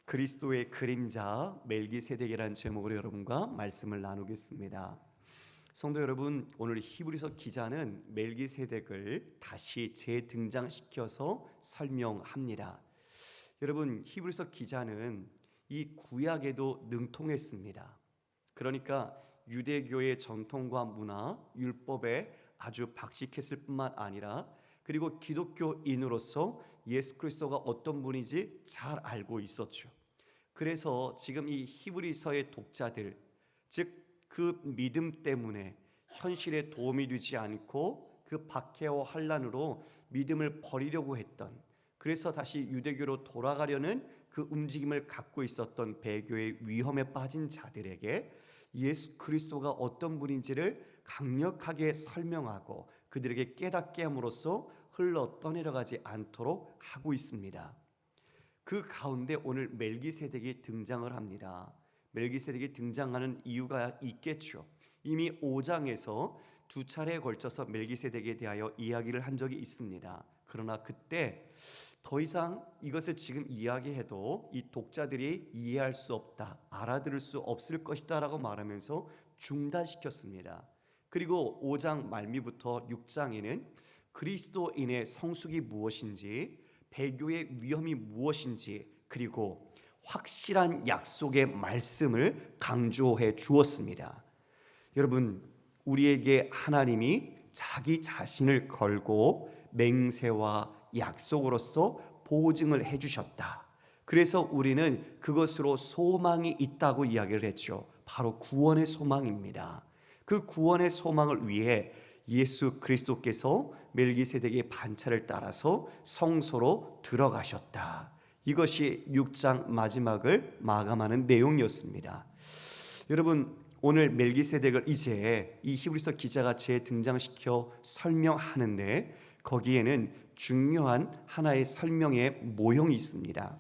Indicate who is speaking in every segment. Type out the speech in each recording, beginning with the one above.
Speaker 1: 그리스도의 그림자 멜기세덱이라는 제목으로 여러분과 말씀을 나누겠습니다. 성도 여러분, 오늘 히브리서 기자는 멜기세덱을 다시 재등장시켜서 설명합니다. 여러분, 히브리서 기자는 이 구약에도 능통했습니다. 그러니까 유대교의 전통과 문화, 율법에 아주 박식했을 뿐만 아니라 그리고 기독교인으로서 예수 그리스도가 어떤 분인지 잘 알고 있었죠. 그래서 지금 이 히브리서의 독자들, 즉 그 믿음 때문에 현실에 도움이 되지 않고 그 박해와 환난으로 믿음을 버리려고 했던, 그래서 다시 유대교로 돌아가려는 그 움직임을 갖고 있었던 배교의 위험에 빠진 자들에게 예수 그리스도가 어떤 분인지를 강력하게 설명하고 그들에게 깨닫게 함으로써 흘러 떠내려가지 않도록 하고 있습니다. 그 가운데 오늘 멜기세덱이 등장을 합니다. 멜기세덱이 등장하는 이유가 있겠죠. 이미 5장에서 두 차례에 걸쳐서 멜기세덱에 대하여 이야기를 한 적이 있습니다. 그러나 그때 더 이상 이것을 지금 이야기해도 이 독자들이 이해할 수 없다, 알아들을 수 없을 것이다 라고 말하면서 중단시켰습니다. 그리고 5장 말미부터 6장에는 그리스도인의 성숙이 무엇인지, 배교의 위험이 무엇인지, 그리고 확실한 약속의 말씀을 강조해 주었습니다. 여러분, 우리에게 하나님이 자기 자신을 걸고 맹세와 약속으로서 보증을 해주셨다. 그래서 우리는 그것으로 소망이 있다고 이야기를 했죠. 바로 구원의 소망입니다. 그 구원의 소망을 위해 예수 그리스도께서 멜기세덱의 반차를 따라서 성소로 들어가셨다. 이것이 6장 마지막을 마감하는 내용이었습니다. 여러분, 오늘 멜기세덱을 이제 이 히브리서 기자가 재등장시켜 설명하는데 거기에는 중요한 하나의 설명의 모형이 있습니다.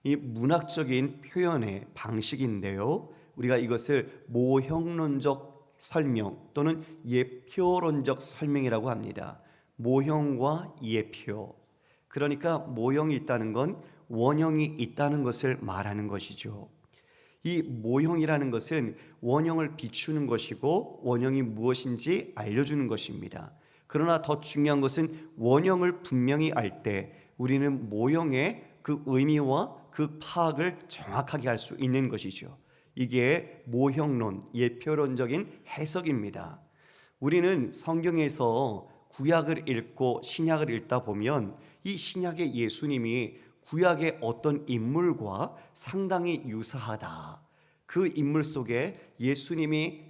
Speaker 1: 이 문학적인 표현의 방식인데요, 우리가 이것을 모형론적 설명 또는 예표론적 설명이라고 합니다. 모형과 예표, 그러니까 모형이 있다는 건 원형이 있다는 것을 말하는 것이죠. 이 모형이라는 것은 원형을 비추는 것이고 원형이 무엇인지 알려주는 것입니다. 그러나 더 중요한 것은 원형을 분명히 알 때 우리는 모형의 그 의미와 그 파악을 정확하게 할 수 있는 것이죠. 이게 모형론, 예표론적인 해석입니다. 우리는 성경에서 구약을 읽고 신약을 읽다 보면 이 신약의 예수님이 구약의 어떤 인물과 상당히 유사하다, 그 인물 속에 예수님이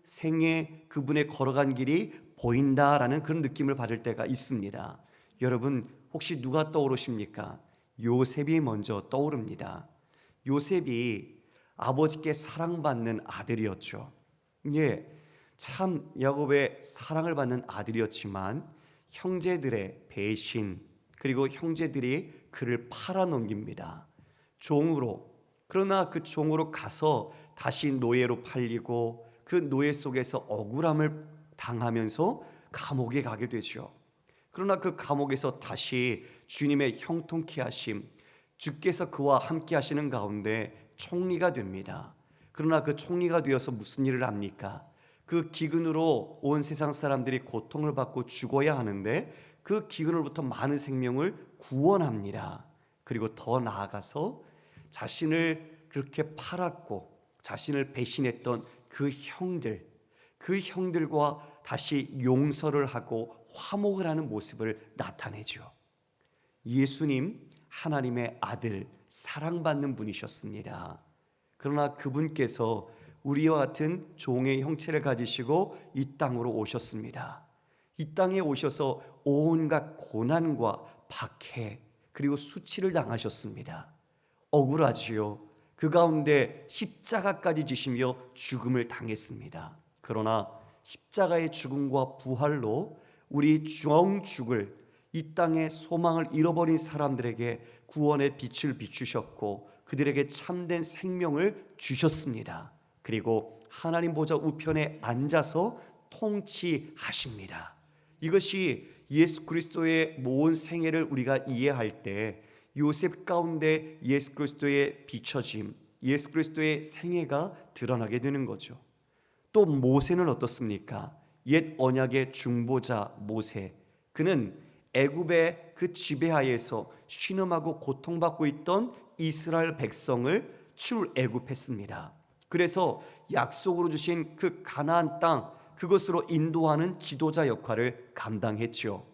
Speaker 1: 생애 그분의 걸어간 길이 보인다라는 그런 느낌을 받을 때가 있습니다. 여러분, 혹시 누가 떠오르십니까? 요셉이 먼저 떠오릅니다. 요셉이 아버지께 사랑받는 아들이었죠. 예, 참 야곱의 사랑을 받는 아들이었지만 형제들의 배신, 그리고 형제들이 그를 팔아넘깁니다. 종으로. 그러나 그 종으로 가서 다시 노예로 팔리고 그 노예 속에서 억울함을 당하면서 감옥에 가게 되죠. 그러나 그 감옥에서 다시 주님의 형통케 하심, 주께서 그와 함께 하시는 가운데 총리가 됩니다. 그러나 그 총리가 되어서 무슨 일을 합니까? 그 기근으로 온 세상 사람들이 고통을 받고 죽어야 하는데 그 기근으로부터 많은 생명을 구원합니다. 그리고 더 나아가서 자신을 그렇게 팔았고 자신을 배신했던 그 형들과 다시 용서를 하고 화목을 하는 모습을 나타내죠. 예수님, 하나님의 아들, 사랑받는 분이셨습니다. 그러나 그분께서 우리와 같은 종의 형체를 가지시고 이 땅으로 오셨습니다. 이 땅에 오셔서 온갖 고난과 박해 그리고 수치를 당하셨습니다. 억울하지요. 그 가운데 십자가까지 지시며 죽음을 당했습니다. 그러나 십자가의 죽음과 부활로 우리 죽을 이 땅의 소망을 잃어버린 사람들에게 구원의 빛을 비추셨고 그들에게 참된 생명을 주셨습니다. 그리고 하나님 보좌 우편에 앉아서 통치하십니다. 이것이 예수 그리스도의 모은 생애를 우리가 이해할 때 요셉 가운데 예수 그리스도의 비춰짐, 예수 그리스도의 생애가 드러나게 되는 거죠. 또 모세는 어떻습니까? 옛 언약의 중보자 모세, 그는 애굽의 그 지배하에서 신음하고 고통받고 있던 이스라엘 백성을 출애굽했습니다. 그래서 약속으로 주신 그 가나안 땅, 그것으로 인도하는 지도자 역할을 감당했죠.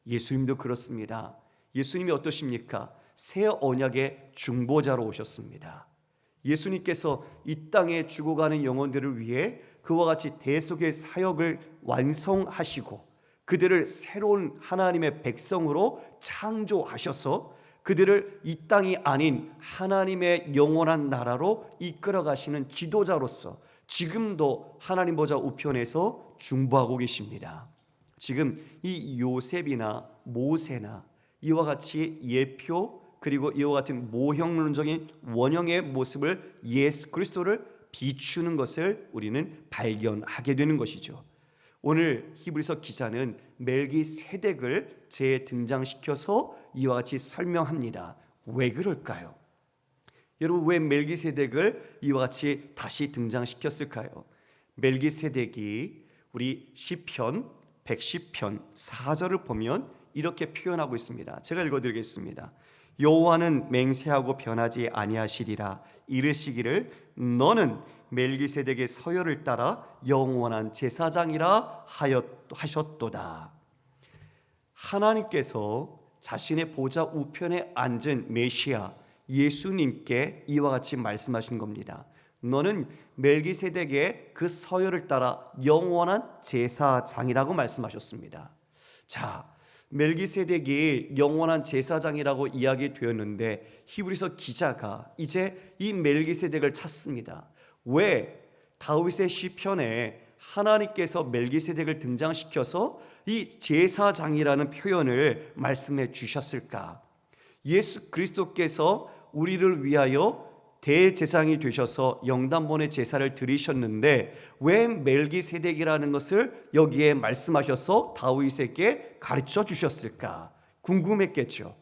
Speaker 1: 예수님도 그렇습니다. 예수님이 어떠십니까? 새 언약의 중보자로 오셨습니다. 예수님께서 이 땅에 죽어가는 영혼들을 위해 그와 같이 대속의 사역을 완성하시고 그들을 새로운 하나님의 백성으로 창조하셔서 그들을 이 땅이 아닌 하나님의 영원한 나라로 이끌어 가시는 지도자로서 지금도 하나님 보좌 우편에서 중보하고 계십니다. 지금 이 요셉이나 모세나 이와 같이 예표 그리고 이와 같은 모형론적인 원형의 모습을 예수 그리스도를 비추는 것을 우리는 발견하게 되는 것이죠. 오늘 히브리서 기자는 멜기세덱을 재등장시켜서 이와 같이 설명합니다. 왜 그럴까요? 여러분, 왜 멜기세덱을 이와 같이 다시 등장시켰을까요? 멜기세덱이 우리 시편 110편 4절을 보면 이렇게 표현하고 있습니다. 제가 읽어드리겠습니다. 여호와는 맹세하고 변하지 아니하시리라. 이르시기를 너는 멜기세덱의 서열을 따라 영원한 제사장이라 하셨도다. 하나님께서 자신의 보좌 우편에 앉은 메시아 예수님께 이와 같이 말씀하신 겁니다. 너는 멜기세덱의 그 서열을 따라 영원한 제사장이라고 말씀하셨습니다. 자, 멜기세덱이 영원한 제사장이라고 이야기되었는데 히브리서 기자가 이제 이 멜기세덱을 찾습니다. 왜 다윗의 시편에 하나님께서 멜기세덱을 등장시켜서 이 제사장이라는 표현을 말씀해 주셨을까? 예수 그리스도께서 우리를 위하여 대제사장이 되셔서 영단번의 제사를 드리셨는데 왜 멜기세덱이라는 것을 여기에 말씀하셔서 다윗에게 가르쳐 주셨을까? 궁금했겠죠.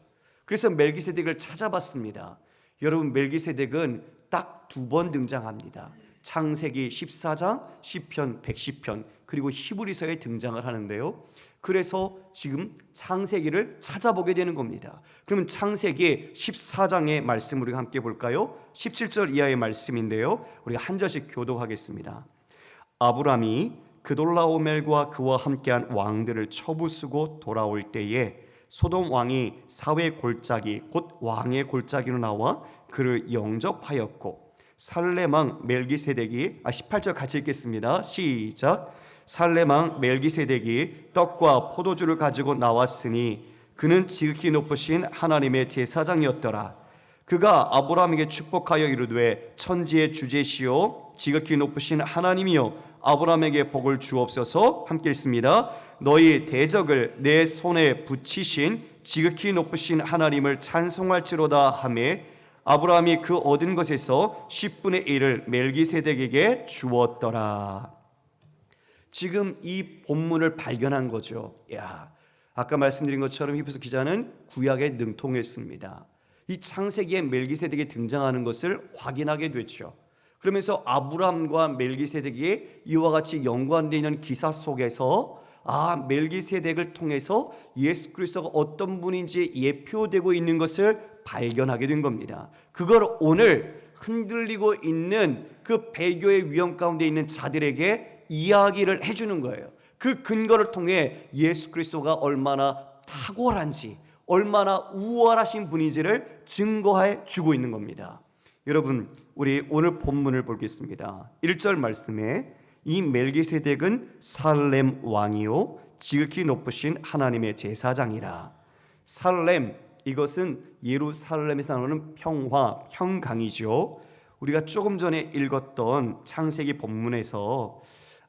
Speaker 1: 그래서 멜기세덱을 찾아봤습니다. 여러분, 멜기세덱은 딱 2번 등장합니다. 창세기 14장, 시편 110편, 그리고 히브리서에 등장을 하는데요. 그래서 지금 창세기를 찾아보게 되는 겁니다. 그러면 창세기 14장의 말씀 우리가 함께 볼까요? 17절 이하의 말씀인데요. 우리가 한 절씩 교독하겠습니다. 아브람이 그돌라오멜과 그와 함께한 왕들을 처부수고 돌아올 때에 소돔 왕이 사회 골짜기 곧 왕의 골짜기로 나와 그를 영접하였고 살렘 왕 멜기세덱이 18절 같이 읽겠습니다. 시작. 살렘 왕 멜기세덱이 떡과 포도주를 가지고 나왔으니 그는 지극히 높으신 하나님의 제사장이었더라. 그가 아브라함에게 축복하여 이르되 천지의 주제시요 지극히 높으신 하나님이여 아브라함에게 복을 주옵소서. 함께 읽습니다. 너희 대적을 내 손에 붙이신 지극히 높으신 하나님을 찬송할지로다 하매 아브라함이 그 얻은 것에서 10분의 1을 멜기세덱에게 주었더라. 지금 이 본문을 발견한 거죠. 야, 아까 말씀드린 것처럼 히브리서 기자는 구약에 능통했습니다. 이 창세기에 멜기세덱이 등장하는 것을 확인하게 됐죠. 그러면서 아브람과 멜기세덱이 이와 같이 연관되어 있는 기사 속에서 멜기세덱을 통해서 예수 그리스도가 어떤 분인지 예표되고 있는 것을 발견하게 된 겁니다. 그걸 오늘 흔들리고 있는 그 배교의 위험 가운데 있는 자들에게 이야기를 해주는 거예요. 그 근거를 통해 예수 그리스도가 얼마나 탁월한지 얼마나 우월하신 분인지를 증거해 주고 있는 겁니다. 여러분, 우리 오늘 본문을 보겠습니다. 1절 말씀에 이 멜기세덱은 살렘 왕이요 지극히 높으신 하나님의 제사장이라. 살렘, 이것은 예루살렘에서 나오는 평화, 평강이죠. 우리가 조금 전에 읽었던 창세기 본문에서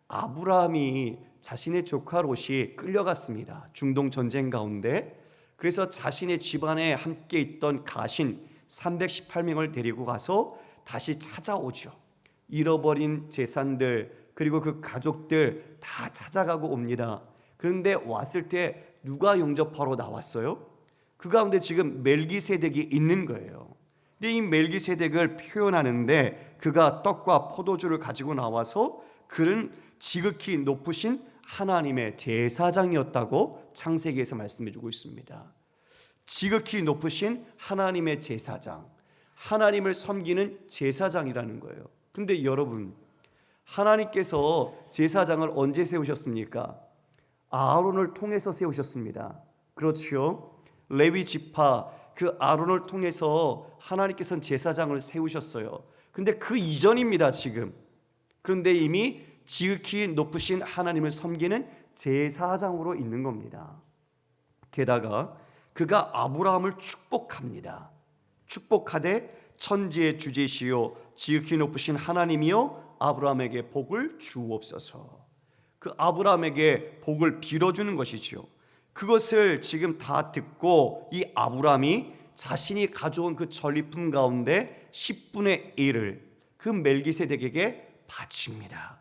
Speaker 1: 아브라함이 자신의 조카 롯이 끌려갔습니다. 중동 전쟁 가운데. 그래서 자신의 집안에 함께 있던 가신 318명을 데리고 가서 다시 찾아오죠. 잃어버린 재산들 그리고 그 가족들 다 찾아가고 옵니다. 그런데 왔을 때 누가 영접하러 나왔어요? 그 가운데 지금 멜기세덱이 있는 거예요. 근데 이 멜기세덱을 표현하는데 그가 떡과 포도주를 가지고 나와서 그는 지극히 높으신 하나님의 제사장이었다고 창세기에서 말씀해주고 있습니다. 지극히 높으신 하나님의 제사장, 하나님을 섬기는 제사장이라는 거예요. 근데 여러분, 하나님께서 제사장을 언제 세우셨습니까? 아론을 통해서 세우셨습니다. 그렇지요? 레위 지파 그 아론을 통해서 하나님께서는 제사장을 세우셨어요. 근데 그 이전입니다, 지금. 그런데 이미 지극히 높으신 하나님을 섬기는 제사장으로 있는 겁니다. 게다가 그가 아브라함을 축복합니다. 축복하되 천지의 주제시요 지극히 높으신 하나님이여 아브라함에게 복을 주옵소서. 그 아브라함에게 복을 빌어주는 것이지요. 그것을 지금 다 듣고 이 아브라함이 자신이 가져온 그 전리품 가운데 10분의 1을 그 멜기세덱에게 바칩니다.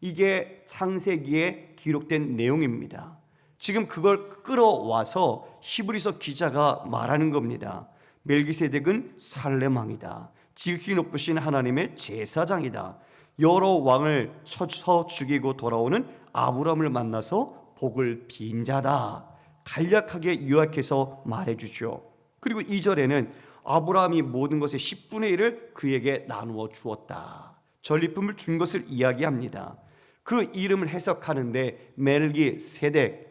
Speaker 1: 이게 창세기에 기록된 내용입니다. 지금 그걸 끌어와서 히브리서 기자가 말하는 겁니다. 멜기세덱은 살렘 왕이다. 지극히 높으신 하나님의 제사장이다. 여러 왕을 쳐서 죽이고 돌아오는 아브라함을 만나서 복을 빈 자다. 간략하게 요약해서 말해주죠. 그리고 2절에는 아브라함이 모든 것의 10분의 1을 그에게 나누어 주었다. 전리품을 준 것을 이야기합니다. 그 이름을 해석하는데 멜기세덱,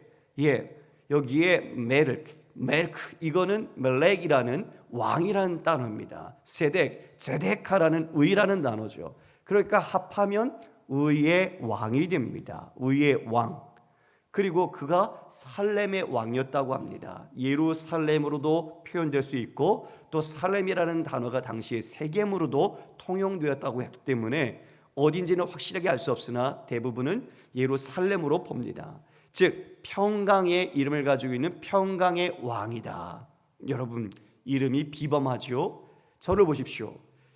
Speaker 1: 여기에 멜크, 이거는 멜렉이라는 왕이라는 단어입니다. 세덱, 제데카라는 의라는 단어죠. 그러니까 합하면 의의 왕이 됩니다. 의의 왕. 그리고 그가 살렘의 왕이었다고 합니다. 예루살렘으로도 표현될 수 있고 또 살렘이라는 단어가 당시에 세겜으로도 통용되었다고 했기 때문에 어딘지는 확실하게 알 수 없으나 대부분은 예루살렘으로 봅니다. 즉 평강의 이름을 가지고 있는 평강의 왕이다. 여러분, 이름이 비범하지요? 저를 보십시오.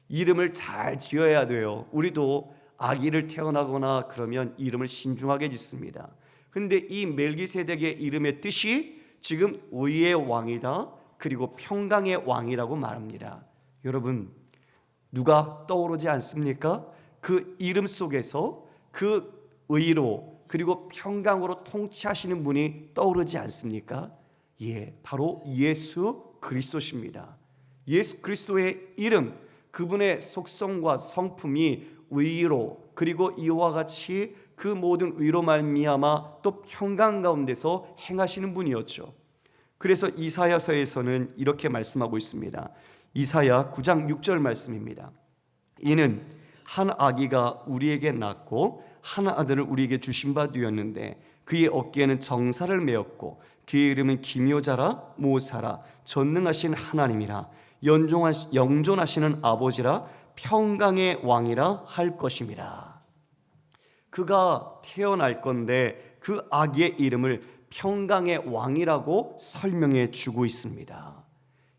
Speaker 1: 이름을 잘 지어야 돼요. 우리도 아기를 태어나거나 그러면 이름을 신중하게 짓습니다. 근데 이 멜기세덱의 이름의 뜻이 지금 의의 왕이다, 그리고 평강의 왕이라고 말합니다. 여러분, 누가 떠오르지 않습니까? 그 이름 속에서 그 의로 그리고 평강으로 통치하시는 분이 떠오르지 않습니까? 바로 예수 그리스도십니다. 예수 그리스도의 이름, 그분의 속성과 성품이 의로, 그리고 이와 같이 그 모든 의로 말미암아 또 평강 가운데서 행하시는 분이었죠. 그래서 이사야서에서는 이렇게 말씀하고 있습니다. 이사야 9장 6절 말씀입니다. 이는 한 아기가 우리에게 낳고 한 아들을 우리에게 주신 바 되었는데 그의 어깨에는 정사를 메었고 그의 이름은 기묘자라 모사라 전능하신 하나님이라 영존하시는 아버지라 평강의 왕이라 할 것임이라. 그가 태어날 건데 그 아기의 이름을 평강의 왕이라고 설명해 주고 있습니다.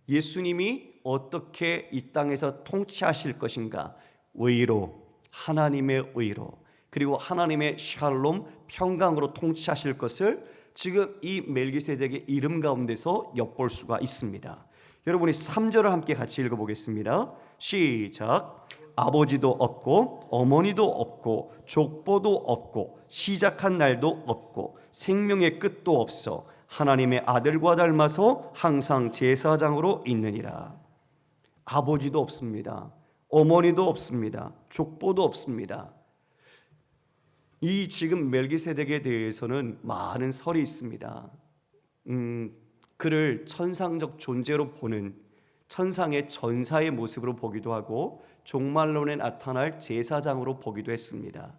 Speaker 1: 예수님이 어떻게 이 땅에서 통치하실 것인가? 의로, 하나님의 의로, 그리고 하나님의 샬롬, 평강으로 통치하실 것을 지금 이 멜기세덱의 이름 가운데서 엿볼 수가 있습니다. 여러분이 3절을 함께 같이 읽어보겠습니다. 시작. 아버지도 없고 어머니도 없고 족보도 없고 시작한 날도 없고 생명의 끝도 없어 하나님의 아들과 닮아서 항상 제사장으로 있느니라. 아버지도 없습니다. 어머니도 없습니다. 족보도 없습니다. 이 지금 멜기세덱에 대해서는 많은 설이 있습니다. 그를 천상적 존재로 보는, 천상의 전사의 모습으로 보기도 하고 종말론에 나타날 제사장으로 보기도 했습니다.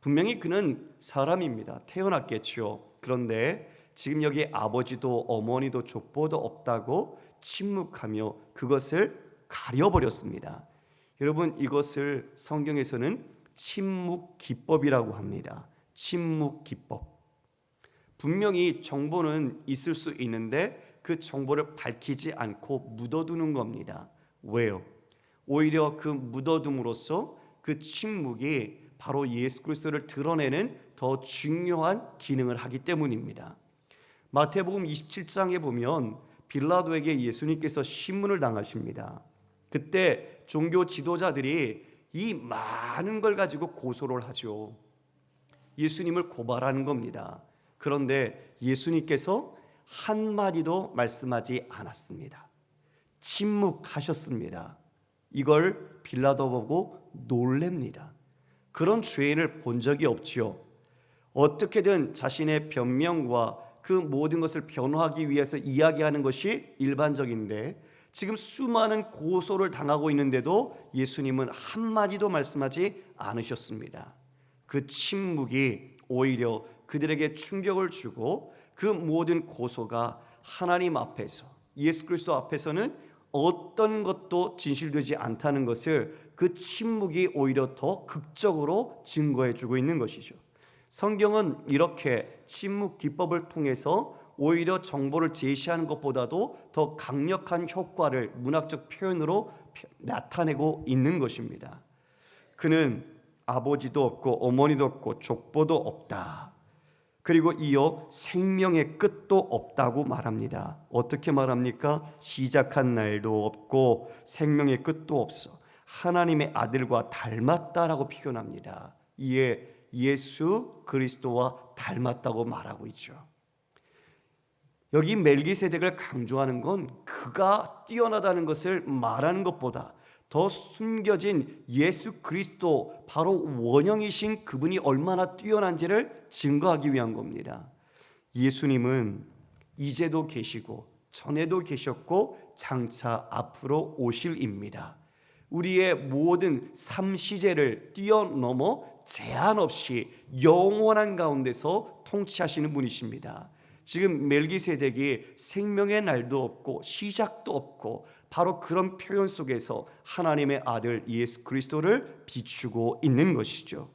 Speaker 1: 분명히 그는 사람입니다. 태어났겠죠. 그런데 지금 여기 아버지도 어머니도 족보도 없다고 침묵하며 그것을 가려버렸습니다. 여러분, 이것을 성경에서는 침묵 기법이라고 합니다. 침묵 기법. 분명히 정보는 있을 수 있는데 그 정보를 밝히지 않고 묻어두는 겁니다. 왜요? 오히려 그 묻어둠으로써 그 침묵이 바로 예수 그리스도를 드러내는 더 중요한 기능을 하기 때문입니다. 마태복음 27장에 보면 빌라도에게 예수님께서 신문을 당하십니다. 그때 종교 지도자들이 이 많은 걸 가지고 고소를 하죠. 예수님을 고발하는 겁니다. 그런데 예수님께서 한마디도 말씀하지 않았습니다. 침묵하셨습니다. 이걸 빌라도 보고 놀랍니다. 그런 죄인을 본 적이 없지요. 어떻게든 자신의 변명과 그 모든 것을 변호하기 위해서 이야기하는 것이 일반적인데, 지금 수많은 고소를 당하고 있는데도 예수님은 한마디도 말씀하지 않으셨습니다. 그 침묵이 오히려 그들에게 충격을 주고, 그 모든 고소가 하나님 앞에서, 예수 그리스도 앞에서는 어떤 것도 진실되지 않다는 것을 그 침묵이 오히려 더 극적으로 증거해 주고 있는 것이죠. 성경은 이렇게 침묵 기법을 통해서 오히려 정보를 제시하는 것보다도 더 강력한 효과를 문학적 표현으로 나타내고 있는 것입니다. 그는 아버지도 없고 어머니도 없고 족보도 없다. 그리고 이어 생명의 끝도 없다고 말합니다. 어떻게 말합니까? 시작한 날도 없고 생명의 끝도 없어. 하나님의 아들과 닮았다라고 표현합니다. 이에 예수 그리스도와 닮았다고 말하고 있죠. 여기 멜기세덱을 강조하는 건 그가 뛰어나다는 것을 말하는 것보다 더 숨겨진 예수 그리스도, 바로 원형이신 그분이 얼마나 뛰어난지를 증거하기 위한 겁니다. 예수님은 이제도 계시고 전에도 계셨고 장차 앞으로 오실입니다. 우리의 모든 삶 시제를 뛰어넘어 제한 없이 영원한 가운데서 통치하시는 분이십니다. 지금 멜기세덱이 생명의 날도 없고 시작도 없고 바로 그런 표현 속에서 하나님의 아들 예수 그리스도를 비추고 있는 것이죠.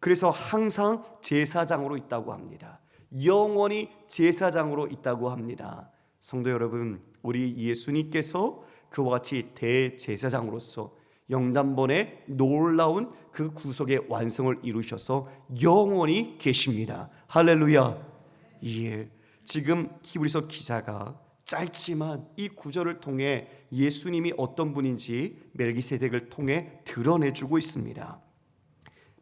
Speaker 1: 그래서 항상 제사장으로 있다고 합니다. 영원히 제사장으로 있다고 합니다. 성도 여러분, 우리 예수님께서 그와 같이 대제사장으로서 영단번에 놀라운 그 구속의 완성을 이루셔서 영원히 계십니다. 할렐루야. 예, 지금 히브리서 기자가 짧지만 이 구절을 통해 예수님이 어떤 분인지 멜기세덱을 통해 드러내주고 있습니다.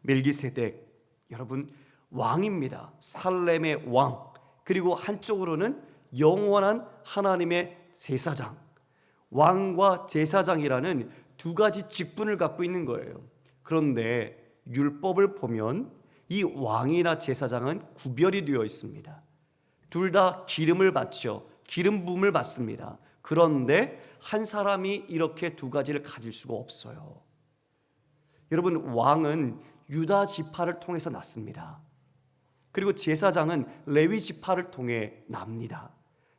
Speaker 1: 멜기세덱, 여러분, 왕입니다. 살렘의 왕, 그리고 한쪽으로는 영원한 하나님의 제사장. 왕과 제사장이라는 두 가지 직분을 갖고 있는 거예요. 그런데 율법을 보면 이 왕이나 제사장은 구별이 되어 있습니다. 둘 다 기름을 받죠. 기름 부음을 받습니다. 그런데 한 사람이 이렇게 두 가지를 가질 수가 없어요. 여러분, 왕은 유다 지파를 통해서 났습니다. 그리고 제사장은 레위 지파를 통해 납니다.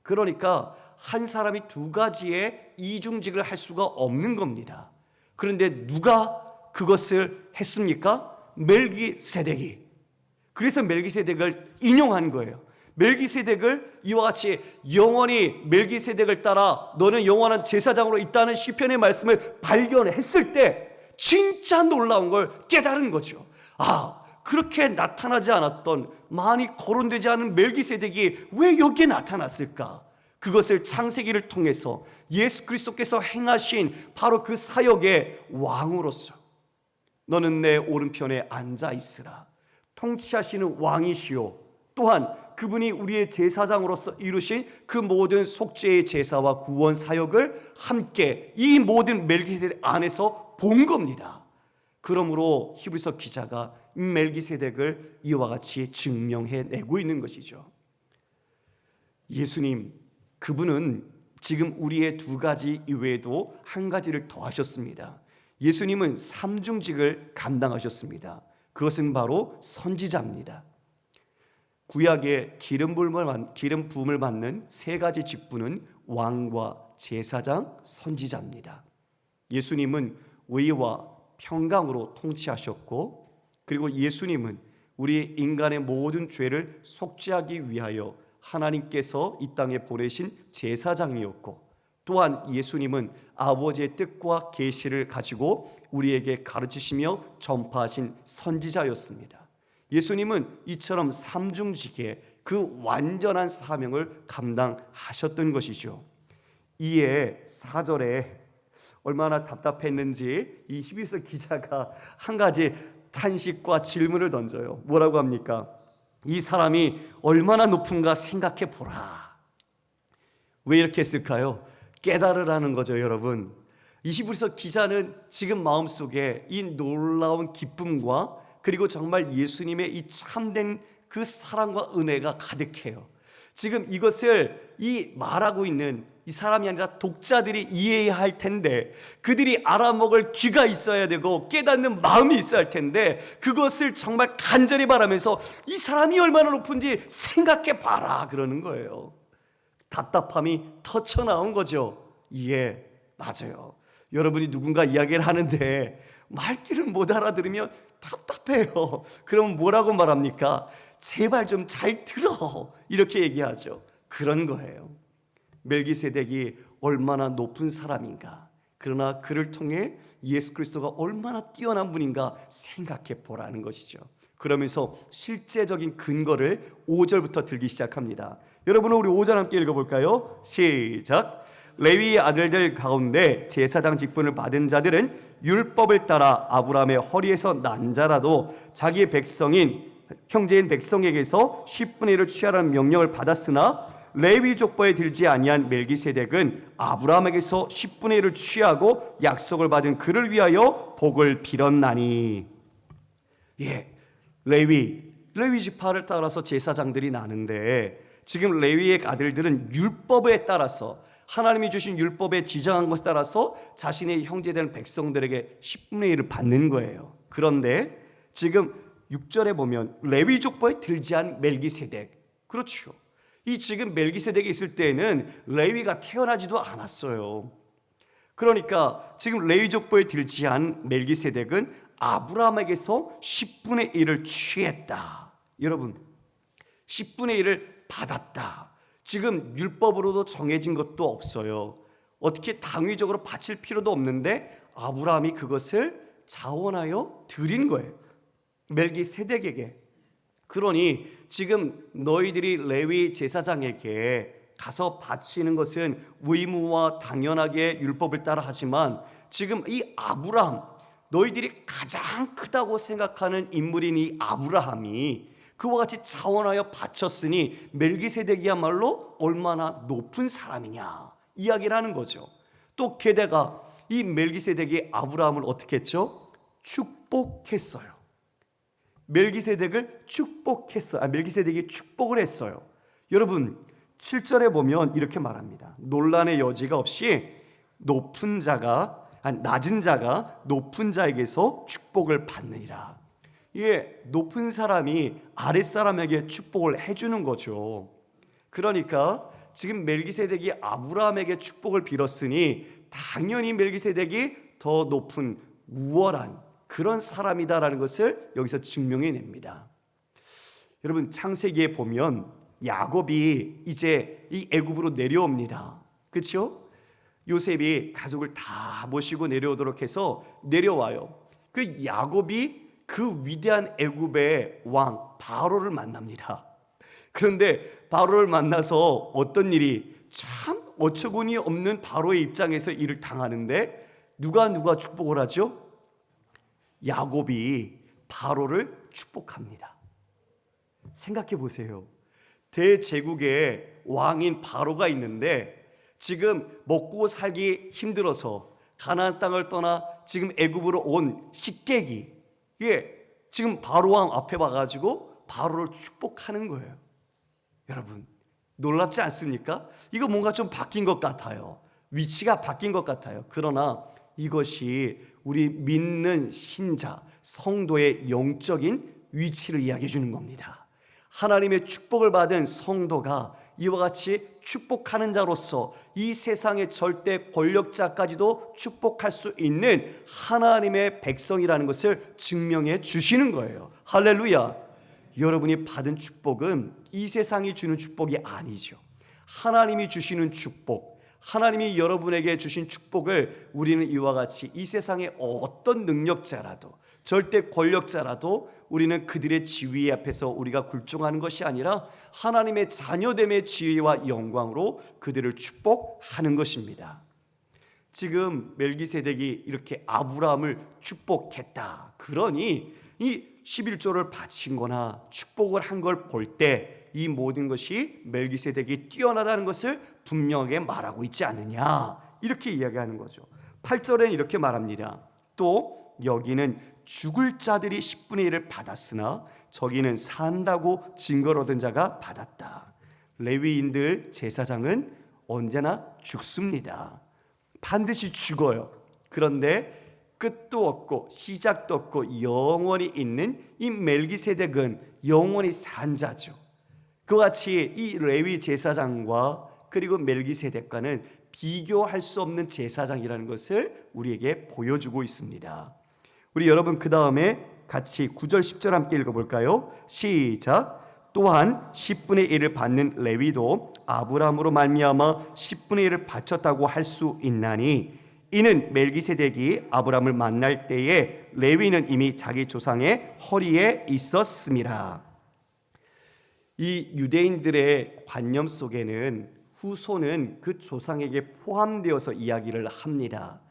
Speaker 1: 그러니까 한 사람이 두 가지의 이중직을 할 수가 없는 겁니다. 그런데 누가 그것을 했습니까? 멜기세덱이. 그래서 멜기세덱을 인용한 거예요. 멜기세덱을 이와 같이 영원히 멜기세덱을 따라 너는 영원한 제사장으로 있다는 시편의 말씀을 발견했을 때 진짜 놀라운 걸 깨달은 거죠. 아, 그렇게 나타나지 않았던, 많이 거론되지 않은 멜기세덱이 왜 여기에 나타났을까? 그것을 창세기를 통해서 예수 그리스도께서 행하신 바로 그 사역의 왕으로서 너는 내 오른편에 앉아 있으라. 통치하시는 왕이시요, 또한 그분이 우리의 제사장으로서 이루신 그 모든 속죄의 제사와 구원 사역을 함께 이 모든 멜기세덱 안에서 본 겁니다. 그러므로 히브리서 기자가 멜기세덱을 이와 같이 증명해내고 있는 것이죠. 예수님, 그분은 지금 우리의 두 가지 이외에도 한 가지를 더 하셨습니다. 예수님은 삼중직을 감당하셨습니다. 그것은 바로 선지자입니다. 구약의 기름 부음을 받는 세 가지 직분은 왕과 제사장, 선지자입니다. 예수님은 의와 평강으로 통치하셨고, 그리고 예수님은 우리 인간의 모든 죄를 속죄하기 위하여 하나님께서 이 땅에 보내신 제사장이었고, 또한 예수님은 아버지의 뜻과 계시를 가지고 우리에게 가르치시며 전파하신 선지자였습니다. 예수님은 이처럼 삼중직의 그 완전한 사명을 감당하셨던 것이죠. 이에 4절에 얼마나 답답했는지 이 히브리서 기자가 한 가지 탄식과 질문을 던져요. 뭐라고 합니까? 이 사람이 얼마나 높은가 생각해 보라. 왜 이렇게 했을까요? 깨달으라는 거죠, 여러분. 이 히브리서 기자는 지금 마음속에 이 놀라운 기쁨과 그리고 정말 예수님의 이 참된 그 사랑과 은혜가 가득해요. 지금 이것을 이 말하고 있는 이 사람이 아니라 독자들이 이해해야 할 텐데, 그들이 알아먹을 귀가 있어야 되고 깨닫는 마음이 있어야 할 텐데, 그것을 정말 간절히 바라면서 이 사람이 얼마나 높은지 생각해 봐라 그러는 거예요. 답답함이 터쳐나온 거죠. 예, 맞아요. 여러분이 누군가 이야기를 하는데 말귀를 못 알아들으면 답답해요. 그럼 뭐라고 말합니까? 제발 좀 잘 들어, 이렇게 얘기하죠. 그런 거예요. 멜기세덱이 얼마나 높은 사람인가, 그러나 그를 통해 예수 그리스도가 얼마나 뛰어난 분인가 생각해 보라는 것이죠. 그러면서 실제적인 근거를 5절부터 들기 시작합니다. 여러분, 우리 5절 함께 읽어볼까요? 시작. 레위의 아들들 가운데 제사장 직분을 받은 자들은 율법을 따라 아브라함의 허리에서 난 자라도 자기의 백성인 형제인 백성에게서 10분의 1을 취하라는 명령을 받았으나 레위 족보에 들지 아니한 멜기세덱은 아브라함에게서 10분의 1을 취하고 약속을 받은 그를 위하여 복을 빌었나니. 예, 레위 지파를 따라서 제사장들이 나는데, 지금 레위의 아들들은 율법에 따라서 하나님이 주신 율법에 지정한 것에 따라서 자신의 형제되는 백성들에게 10분의 1을 받는 거예요. 그런데 지금 6절에 보면 레위 족보에 들지 않은 멜기세덱, 그렇죠. 이 지금 멜기세덱이 있을 때에는 레위가 태어나지도 않았어요. 그러니까 지금 레위 족보에 들지 않은 멜기세덱은 아브라함에게서 10분의 1을 취했다. 여러분, 10분의 1을 받았다. 지금 율법으로도 정해진 것도 없어요. 어떻게 당위적으로 바칠 필요도 없는데 아브라함이 그것을 자원하여 드린 거예요, 멜기세덱에게. 그러니 지금 너희들이 레위 제사장에게 가서 바치는 것은 의무와 당연하게 율법을 따라 하지만, 지금 이 아브라함, 너희들이 가장 크다고 생각하는 인물인 이 아브라함이 그와 같이 자원하여 바쳤으니 멜기세덱이야말로 얼마나 높은 사람이냐 이야기를 하는 거죠. 또 게다가 이 멜기세덱이 아브라함을 어떻게 했죠? 축복했어요. 멜기세덱을 축복했어요. 멜기세덱이 축복을 했어요. 여러분, 7절에 보면 이렇게 말합니다. 논란의 여지가 없이 낮은 자가 높은 자에게서 축복을 받느니라. 이게 높은 사람이 아랫사람에게 축복을 해주는 거죠. 그러니까 지금 멜기세덱이 아브라함에게 축복을 빌었으니 당연히 멜기세덱이 더 높은 우월한 그런 사람이다라는 것을 여기서 증명해냅니다. 여러분, 창세기에 보면 야곱이 이제 이 애굽으로 내려옵니다. 그렇죠? 요셉이 가족을 다 모시고 내려오도록 해서 내려와요. 그 야곱이 그 위대한 애굽의 왕 바로를 만납니다. 그런데 바로를 만나서 어떤 일이, 참 어처구니 없는 바로의 입장에서 일을 당하는데 누가 축복을 하죠? 야곱이 바로를 축복합니다. 생각해 보세요. 대제국의 왕인 바로가 있는데 지금 먹고 살기 힘들어서 가나안 땅을 떠나 지금 애굽으로 온 식객이 지금 바로 왕 앞에 와가지고 바로를 축복하는 거예요. 여러분, 놀랍지 않습니까? 이거 뭔가 좀 바뀐 것 같아요. 위치가 바뀐 것 같아요. 그러나 이것이 우리 믿는 신자, 성도의 영적인 위치를 이야기해 주는 겁니다. 하나님의 축복을 받은 성도가 이와 같이 축복하는 자로서 이 세상의 절대 권력자까지도 축복할 수 있는 하나님의 백성이라는 것을 증명해 주시는 거예요. 할렐루야. 여러분이 받은 축복은 이 세상이 주는 축복이 아니죠. 하나님이 주시는 축복, 하나님이 여러분에게 주신 축복을 우리는 이와 같이 이 세상의 어떤 능력자라도, 절대 권력자라도 우리는 그들의 지위 앞에서 우리가 굴종하는 것이 아니라 하나님의 자녀됨의 지위와 영광으로 그들을 축복하는 것입니다. 지금 멜기세덱이 이렇게 아브라함을 축복했다. 그러니 이 11조를 바친 거나 축복을 한 걸 볼 때 이 모든 것이 멜기세덱이 뛰어나다는 것을 분명하게 말하고 있지 않느냐, 이렇게 이야기하는 거죠. 8절에는 이렇게 말합니다. 또 여기는 죽을 자들이 10분의 1을 받았으나 저기는 산다고 증거를 얻은 자가 받았다. 레위인들 제사장은 언제나 죽습니다. 반드시 죽어요. 그런데 끝도 없고 시작도 없고 영원히 있는 이 멜기세덱은 영원히 산 자죠. 그와 같이 이 레위 제사장과 그리고 멜기세덱과는 비교할 수 없는 제사장이라는 것을 우리에게 보여주고 있습니다. 우리 여러분 그 다음에 같이 9절 10절 함께 읽어볼까요? 시작. 또한 10분의 1을 받는 레위도 아브라함으로 말미암아 10분의 1을 바쳤다고 할 수 있나니 이는 멜기세덱이 아브라함을 만날 때에 레위는 이미 자기 조상의 허리에 있었음이라. 이 유대인들의 관념 속에는 후손은 그 조상에게 포함되어서 이야기를 합니다.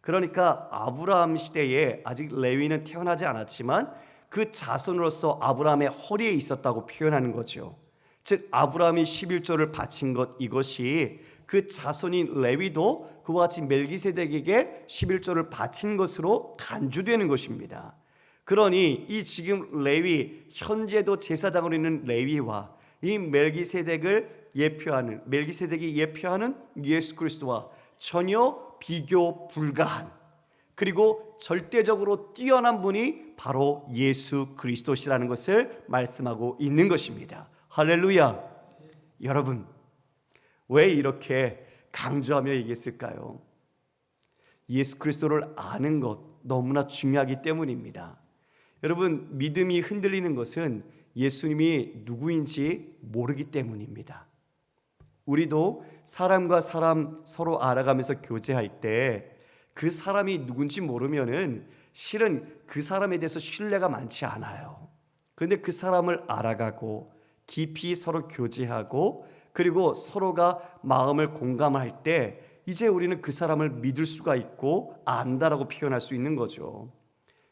Speaker 1: 그러니까 아브라함 시대에 아직 레위는 태어나지 않았지만 그 자손으로서 아브라함의 허리에 있었다고 표현하는 거죠. 즉 아브라함이 11조를 바친 것, 이것이 그 자손인 레위도 그와 같이 멜기세덱에게 11조를 바친 것으로 간주되는 것입니다. 그러니 이 지금 레위, 현재도 제사장으로 있는 레위와 이 멜기세덱이 예표하는 예수 그리스도와 전혀 비교 불가한, 그리고 절대적으로 뛰어난 분이 바로 예수 그리스도시라는 것을 말씀하고 있는 것입니다. 할렐루야. 여러분, 왜 이렇게 강조하며 얘기했을까요? 예수 그리스도를 아는 것 너무나 중요하기 때문입니다. 여러분, 믿음이 흔들리는 것은 예수님이 누구인지 모르기 때문입니다. 우리도 사람과 사람 서로 알아가면서 교제할 때 그 사람이 누군지 모르면은 실은 그 사람에 대해서 신뢰가 많지 않아요. 그런데 그 사람을 알아가고 깊이 서로 교제하고 그리고 서로가 마음을 공감할 때 이제 우리는 그 사람을 믿을 수가 있고 안다라고 표현할 수 있는 거죠.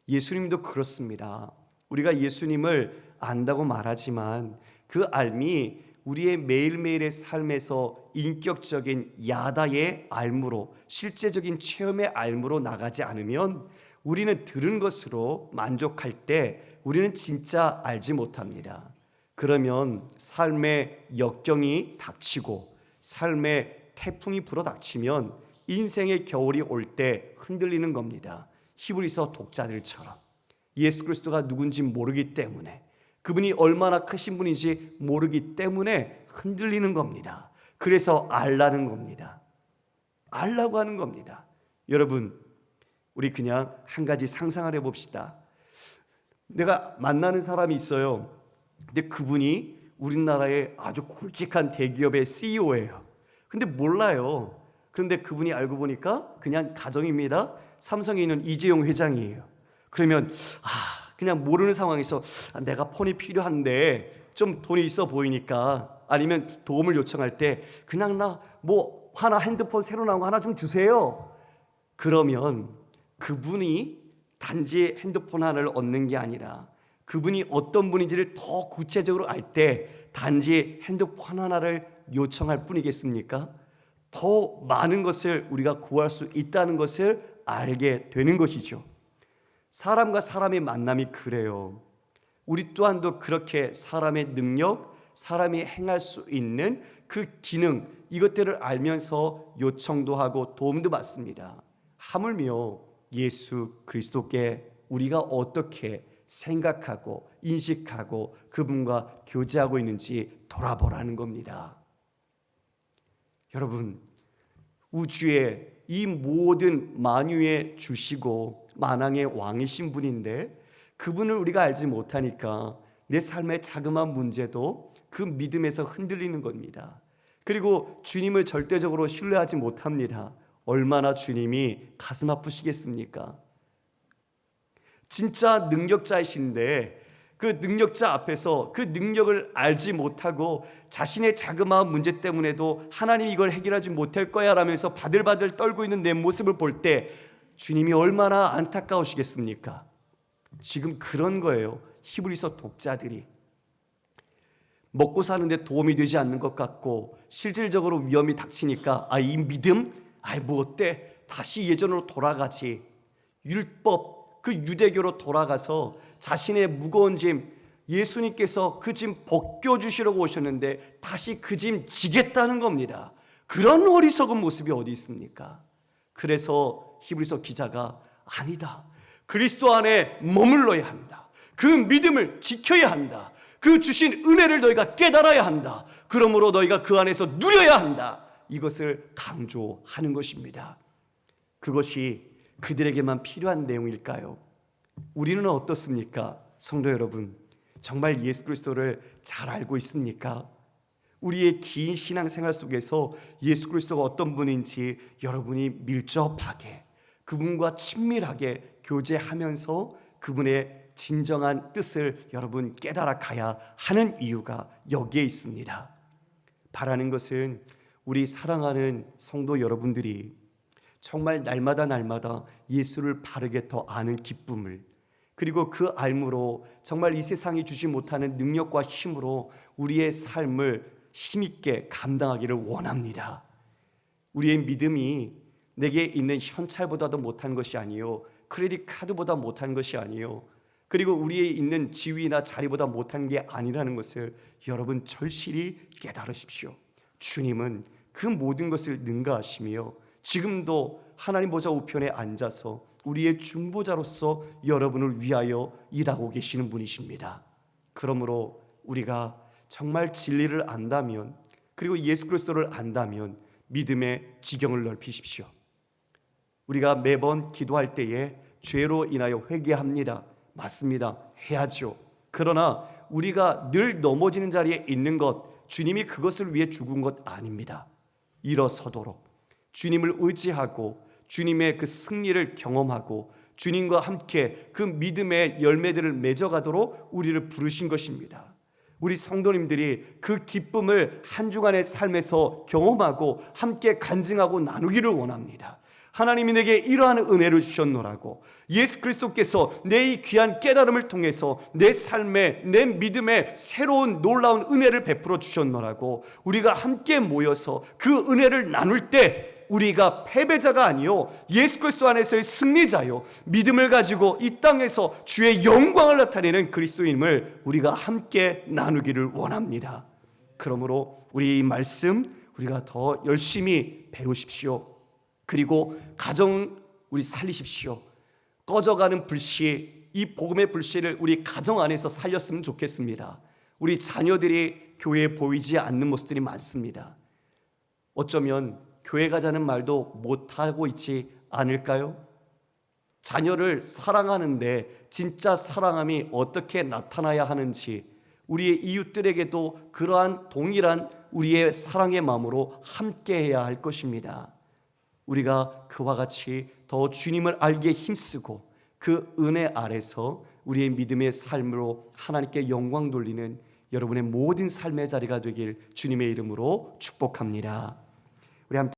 Speaker 1: 예수님도 그렇습니다. 우리가 예수님을 안다고 말하지만 그 알미 우리의 매일매일의 삶에서 인격적인 야다의 알무로, 실제적인 체험의 알무로 나가지 않으면 우리는 들은 것으로 만족할 때 우리는 진짜 알지 못합니다. 그러면 삶의 역경이 닥치고 삶의 태풍이 불어닥치면 인생의 겨울이 올 때 흔들리는 겁니다. 히브리서 독자들처럼 예수 그리스도가 누군지 모르기 때문에, 그분이 얼마나 크신 분인지 모르기 때문에 흔들리는 겁니다. 그래서 알라는 겁니다. 알라고 하는 겁니다. 여러분, 우리 그냥 한 가지 상상을 해봅시다. 내가 만나는 사람이 있어요. 근데 그분이 우리나라의 아주 굵직한 대기업의 CEO예요. 근데 몰라요. 그런데 그분이 알고 보니까 그냥 가정입니다. 삼성에 있는 이재용 회장이에요. 그러면 그냥 모르는 상황에서 내가 폰이 필요한데 좀 돈이 있어 보이니까, 아니면 도움을 요청할 때 그냥 나 뭐 하나 핸드폰 새로 나온 거 하나 좀 주세요. 그러면 그분이 단지 핸드폰 하나를 얻는 게 아니라 그분이 어떤 분인지를 더 구체적으로 알 때 단지 핸드폰 하나를 요청할 뿐이겠습니까? 더 많은 것을 우리가 구할 수 있다는 것을 알게 되는 것이죠. 사람과 사람의 만남이 그래요. 우리 또한도 그렇게 사람의 능력, 사람이 행할 수 있는 그 기능, 이것들을 알면서 요청도 하고 도움도 받습니다. 하물며 예수 그리스도께 우리가 어떻게 생각하고 인식하고 그분과 교제하고 있는지 돌아보라는 겁니다. 여러분, 우주의 이 모든 만유에 주시고 만왕의 왕이신 분인데 그분을 우리가 알지 못하니까 내 삶의 자그마한 문제도 그 믿음에서 흔들리는 겁니다. 그리고 주님을 절대적으로 신뢰하지 못합니다. 얼마나 주님이 가슴 아프시겠습니까? 진짜 능력자이신데 그 능력자 앞에서 그 능력을 알지 못하고 자신의 자그마한 문제 때문에도 하나님 이걸 해결하지 못할 거야 라면서 바들바들 떨고 있는 내 모습을 볼 때 주님이 얼마나 안타까우시겠습니까? 지금 그런 거예요. 히브리서 독자들이 먹고 사는데 도움이 되지 않는 것 같고 실질적으로 위험이 닥치니까 이 믿음? 뭐 어때? 다시 예전으로 돌아가지. 율법, 그 유대교로 돌아가서 자신의 무거운 짐, 예수님께서 그 짐 벗겨주시려고 오셨는데 다시 그 짐 지겠다는 겁니다. 그런 어리석은 모습이 어디 있습니까? 그래서 히브리서 기자가 아니다. 그리스도 안에 머물러야 한다. 그 믿음을 지켜야 한다. 그 주신 은혜를 너희가 깨달아야 한다. 그러므로 너희가 그 안에서 누려야 한다. 이것을 강조하는 것입니다. 그것이 그들에게만 필요한 내용일까요? 우리는 어떻습니까? 성도 여러분, 정말 예수 그리스도를 잘 알고 있습니까? 우리의 긴 신앙생활 속에서 예수 그리스도가 어떤 분인지 여러분이 밀접하게 그분과 친밀하게 교제하면서 그분의 진정한 뜻을 여러분 깨달아 가야 하는 이유가 여기에 있습니다. 바라는 것은 우리 사랑하는 성도 여러분들이 정말 날마다 예수를 바르게 더 아는 기쁨을, 그리고 그 알므로 정말 이 세상이 주지 못하는 능력과 힘으로 우리의 삶을 힘있게 감당하기를 원합니다. 우리의 믿음이 내게 있는 현찰보다도 못한 것이 아니요, 크레딧 카드보다 못한 것이 아니요, 그리고 우리의 있는 지위나 자리보다 못한 게 아니라는 것을 여러분 절실히 깨달으십시오. 주님은 그 모든 것을 능가하시며 지금도 하나님 보좌 우편에 앉아서 우리의 중보자로서 여러분을 위하여 일하고 계시는 분이십니다. 그러므로 우리가 정말 진리를 안다면, 그리고 예수 그리스도를 안다면 믿음의 지경을 넓히십시오. 우리가 매번 기도할 때에 죄로 인하여 회개합니다. 맞습니다. 해야죠. 그러나 우리가 늘 넘어지는 자리에 있는 것, 주님이 그것을 위해 죽은 것 아닙니다. 일어서도록 주님을 의지하고 주님의 그 승리를 경험하고 주님과 함께 그 믿음의 열매들을 맺어가도록 우리를 부르신 것입니다. 우리 성도님들이 그 기쁨을 한 주간의 삶에서 경험하고 함께 간증하고 나누기를 원합니다. 하나님이 내게 이러한 은혜를 주셨노라고, 예수 그리스도께서 내 이 귀한 깨달음을 통해서 내 삶에, 내 믿음에 새로운 놀라운 은혜를 베풀어 주셨노라고 우리가 함께 모여서 그 은혜를 나눌 때 우리가 패배자가 아니요 예수 그리스도 안에서의 승리자요, 믿음을 가지고 이 땅에서 주의 영광을 나타내는 그리스도인을 우리가 함께 나누기를 원합니다. 그러므로 우리 이 말씀 우리가 더 열심히 배우십시오. 그리고 가정 우리 살리십시오. 꺼져가는 불씨, 이 복음의 불씨를 우리 가정 안에서 살렸으면 좋겠습니다. 우리 자녀들이 교회에 보이지 않는 모습들이 많습니다. 어쩌면 교회 가자는 말도 못하고 있지 않을까요? 자녀를 사랑하는데 진짜 사랑함이 어떻게 나타나야 하는지 우리의 이웃들에게도 그러한 동일한 우리의 사랑의 마음으로 함께해야 할 것입니다. 우리가 그와 같이 더 주님을 알기에 힘쓰고 그 은혜 아래서 우리의 믿음의 삶으로 하나님께 영광 돌리는 여러분의 모든 삶의 자리가 되길 주님의 이름으로 축복합니다. 우리 함께